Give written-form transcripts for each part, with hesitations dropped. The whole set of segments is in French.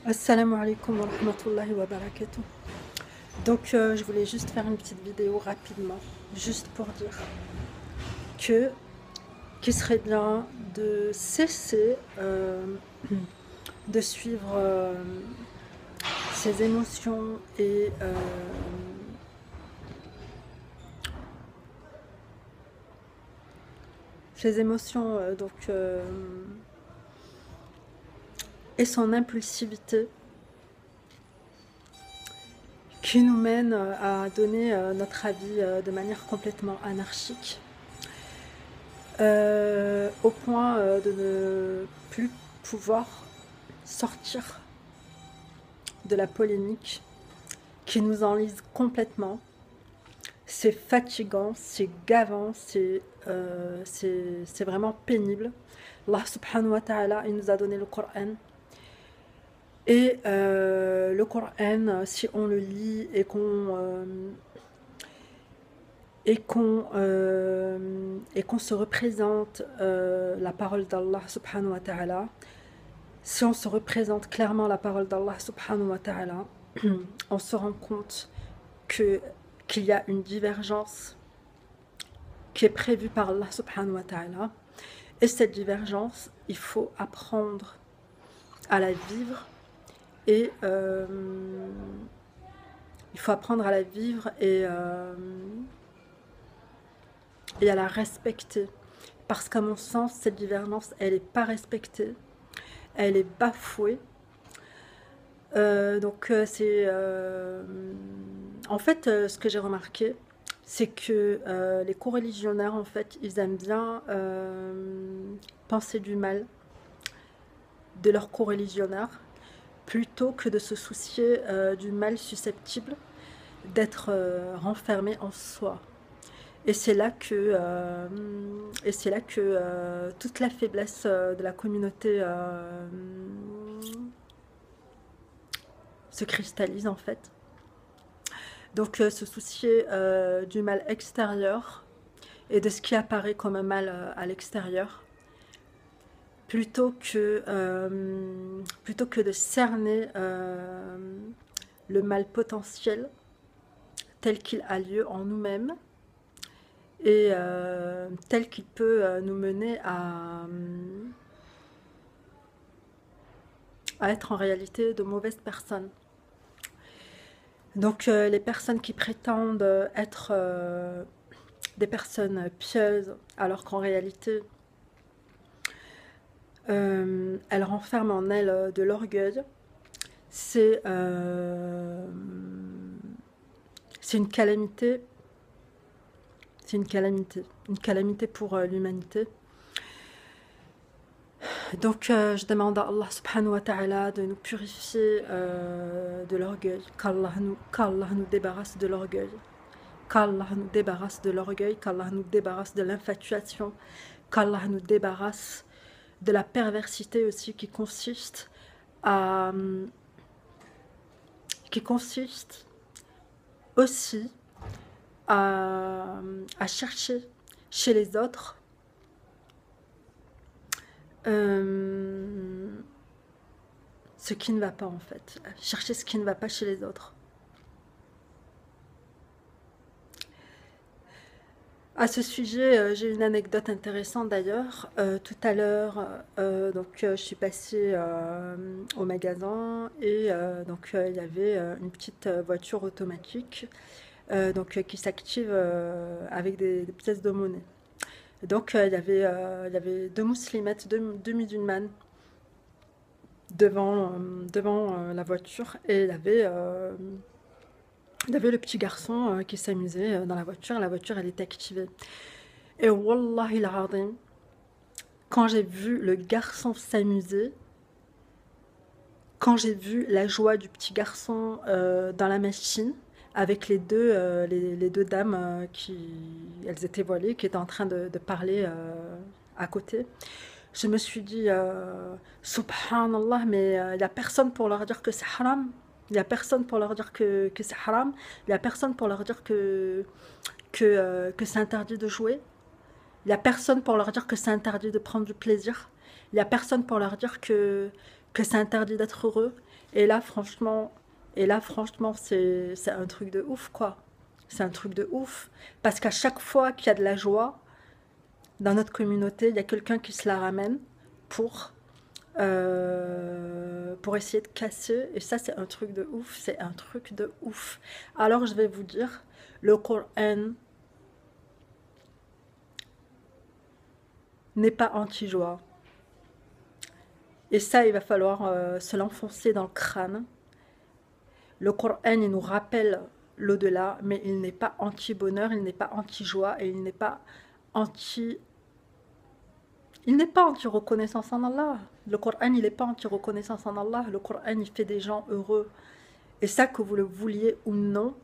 Assalamu alaikum wa rahmatullahi wa barakatuh. Donc, je voulais juste faire une petite vidéo rapidement, juste pour dire que qu'il serait bien de cesser de suivre ses émotions et ses émotions et son impulsivité qui nous mène à donner notre avis de manière complètement anarchique. Au point de ne plus pouvoir sortir de la polémique qui nous enlise complètement. C'est fatigant, c'est gavant, c'est vraiment pénible. Allah subhanahu wa ta'ala, il nous a donné le Coran. Et le Coran, si on le lit et qu'on se représente la parole d'Allah subhanahu wa ta'ala, si on se représente clairement la parole d'Allah subhanahu wa ta'ala, on se rend compte qu'il y a une divergence qui est prévue par Allah subhanahu wa ta'ala. Et cette divergence, il faut apprendre à la vivre et il faut apprendre à la vivre et à la respecter. Parce qu'à mon sens, cette divergence, elle n'est pas respectée, elle est bafouée. En fait, ce que j'ai remarqué, c'est que les coreligionnaires, en fait, ils aiment bien penser du mal de leurs coreligionnaires plutôt que de se soucier du mal susceptible d'être renfermé en soi. Et c'est là que toute la faiblesse de la communauté se cristallise en fait. Donc se soucier du mal extérieur et de ce qui apparaît comme un mal à l'extérieur, plutôt que de cerner le mal potentiel tel qu'il a lieu en nous-mêmes et tel qu'il peut nous mener à être en réalité de mauvaises personnes. Donc les personnes qui prétendent être des personnes pieuses alors qu'en réalité elles renferment en elles de l'orgueil, c'est une calamité. C'est une calamité pour l'humanité. Donc je demande à Allah subhanahu wa ta'ala de nous purifier de l'orgueil, qu'Allah nous débarrasse de l'orgueil, qu'Allah nous débarrasse de l'orgueil, qu'Allah nous débarrasse de l'infatuation, qu'Allah nous débarrasse de la perversité aussi à, qui consiste aussi à chercher chez les autres ce qui ne va pas en fait, chercher ce qui ne va pas chez les autres. À ce sujet, j'ai une anecdote intéressante d'ailleurs. Tout à l'heure, je suis passée au magasin et il y avait une petite voiture automatique qui s'active avec des pièces de monnaie. Donc il y avait deux musulmanes, deux musulmanes devant la voiture et il y avait le petit garçon qui s'amusait dans la voiture elle était activée. Et Wallahi al-Azim, quand j'ai vu le garçon s'amuser, quand j'ai vu la joie du petit garçon dans la machine, avec les deux dames elles étaient voilées, qui étaient en train de parler à côté, je me suis dit, subhanallah, mais il n'y a personne pour leur dire que c'est haram. Il n'y a personne pour leur dire que c'est haram. Il n'y a personne pour leur dire que c'est interdit de jouer. Il n'y a personne pour leur dire que c'est interdit de prendre du plaisir. Il n'y a personne pour leur dire que c'est interdit d'être heureux. Et là, franchement, c'est un truc de ouf, quoi. C'est un truc de ouf. Parce qu'à chaque fois qu'il y a de la joie dans notre communauté, il y a quelqu'un qui se la ramène pour, pour essayer de casser. Et ça, c'est un truc de ouf. C'est un truc de ouf. Alors, je vais vous dire, le Coran n'est pas anti-joie. Et ça, il va falloir se l'enfoncer dans le crâne. Le Coran, il nous rappelle l'au-delà, mais il n'est pas anti-bonheur, il n'est pas anti-joie et il n'est pas anti... Il n'est pas anti-reconnaissance en Allah. Le Coran, il n'est pas anti-reconnaissance en Allah. Le Coran, il fait des gens heureux. Et ça, que vous le vouliez ou non,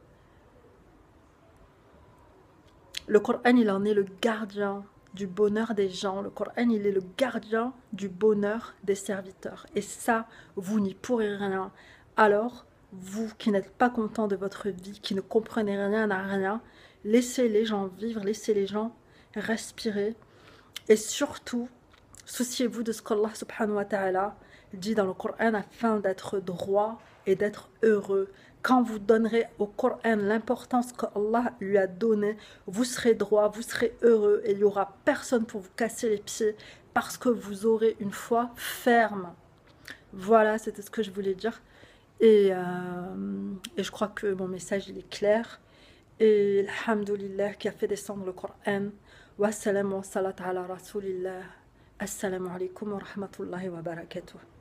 le Coran, il en est le gardien du bonheur des gens. Le Coran, il est le gardien du bonheur des serviteurs. Et ça, vous n'y pourrez rien. Alors, vous qui n'êtes pas content de votre vie, qui ne comprenez rien à rien, laissez les gens vivre, laissez les gens respirer. Et surtout, souciez-vous de ce qu'Allah subhanahu wa ta'ala dit dans le Coran afin d'être droit et d'être heureux. Quand vous donnerez au Coran l'importance qu'Allah lui a donnée, vous serez droit, vous serez heureux et il n'y aura personne pour vous casser les pieds parce que vous aurez une foi ferme. Voilà, c'était ce que je voulais dire. Et je crois que mon message il est clair. Et alhamdoulilah qui a fait descendre le Coran. Wassalam wa salat ala rasulillah. Assalamu alaikum wa rahmatullahi wa barakatuh.